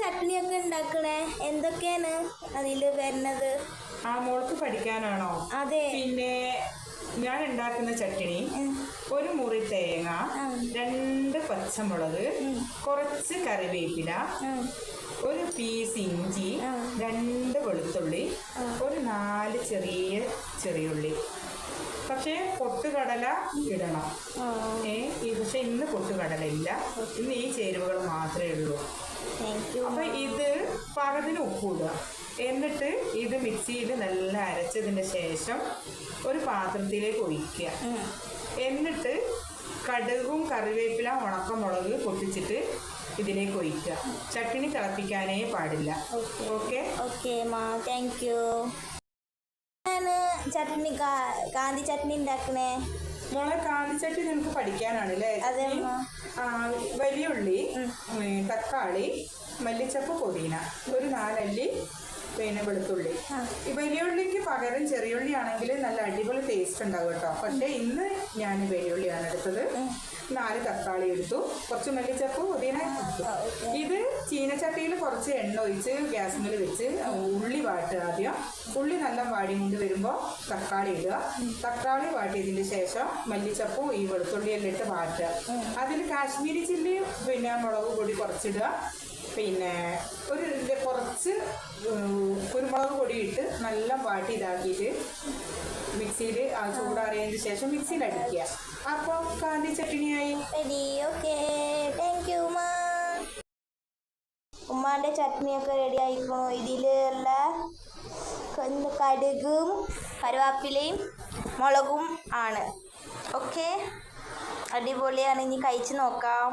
ചട്നിയൊക്കെ ഉണ്ടാക്കണേ? എന്തൊക്കെയാണ് അതില് വരുന്നത്? മോൾക്ക് പഠിക്കാനാണോ? അതെ. പിന്നെ ഞാൻ ഉണ്ടാക്കുന്ന ചട്നി ഒരു മുറി തേങ്ങ, 2 പച്ചമുളക്, കുറച്ച് കറിവേപ്പില, ഒരു പീസ് ഇഞ്ചി, 2 വെളുത്തുള്ളി, ഒരു 4 ചെറിയുള്ളി. പക്ഷേ പൊട്ടുകടല ഇടണം. പക്ഷെ ഇന്ന് പൊട്ടുകടല ഇല്ല, ഇന്ന് ഈ ചേരുവകൾ മാത്രമേ ഉള്ളൂ. അപ്പൊ ഇത് പാകത്തിന് ഉപ്പിടുക. എന്നിട്ട് ഇത് മിക്സിയിൽ നല്ല അരച്ചതിന് ശേഷം ഒരു പാത്രത്തിലേക്ക് ഒഴിക്കുക. എന്നിട്ട് കടുകും കറിവേപ്പില ഉണക്കമുളക് പൊട്ടിച്ചിട്ട് ഇതിലേക്ക് ഒഴിക്കുക. ചട്നി തിളപ്പിക്കാനേ പാടില്ല. ഓക്കെ ഓക്കെ മാ, താങ്ക് യു. ചട്നി കാന്തി ചട്നി ഉണ്ടാക്കണേ? മോളെ കാന്തി ചട്നി നിനക്ക് പഠിക്കാനാണല്ലേ? വലിയ ഉള്ളി, തക്കാളി, മല്ലിച്ചപ്പ്, പുതിന, ഒരു 4 അല്ലി പിന്നെ വെളുത്തുള്ളി. ഈ വലിയ ഉള്ളിക്ക് പകരം ചെറിയുള്ളി ആണെങ്കിൽ നല്ല അടിപൊളി ടേസ്റ്റ് ഉണ്ടാവും കേട്ടോ. പക്ഷേ ഇന്ന് ഞാൻ വലിയ ഉള്ളിയാണ് എടുത്തത്. 4 തക്കാളി എടുത്തു, കുറച്ച് മല്ലിച്ചപ്പ്, പുതിന എടുത്തു. ഇത് ചീനച്ചട്ടിയിൽ കുറച്ച് എണ്ണ ഒഴിച്ച് ഗ്യാസിൽ വെച്ച് ഉള്ളി വാട്ടുക. ആദ്യം ഉള്ളി നല്ല വാടി കൊണ്ട് വരുമ്പോൾ തക്കാളി ഇടുക. തക്കാളി വാട്ടിയതിന് ശേഷം മല്ലിച്ചപ്പും ഈ വെളുത്തുള്ളിയെല്ലാം ഇട്ട് വാട്ടുക. അതിൽ കാശ്മീരി ചില്ലി പിന്നെ മുളക് പൊടി കുറച്ചിടുക. പിന്നെ കുറച്ച് കുരുമുളക് പൊടി ഇട്ട് നല്ല വാട്ടി ഇതാക്കിയിട്ട് മിക്സിയിൽ ചൂടാറിയതിന് ശേഷം മിക്സിയിൽ അടിക്കുക. അപ്പോൾ കാന്തി ചട്നിയായി. ഓക്കെ, താങ്ക് യു മാ. ഉമ്മാൻ്റെ ചട്നിയൊക്കെ റെഡി ആയിക്കണോ? ഇതിലുള്ള കടുകും കറിവേപ്പിലയും മുളകും ആണ്. ഓക്കെ, അടിപൊളിയാണ്. ഇനി കഴിച്ച് നോക്കാം.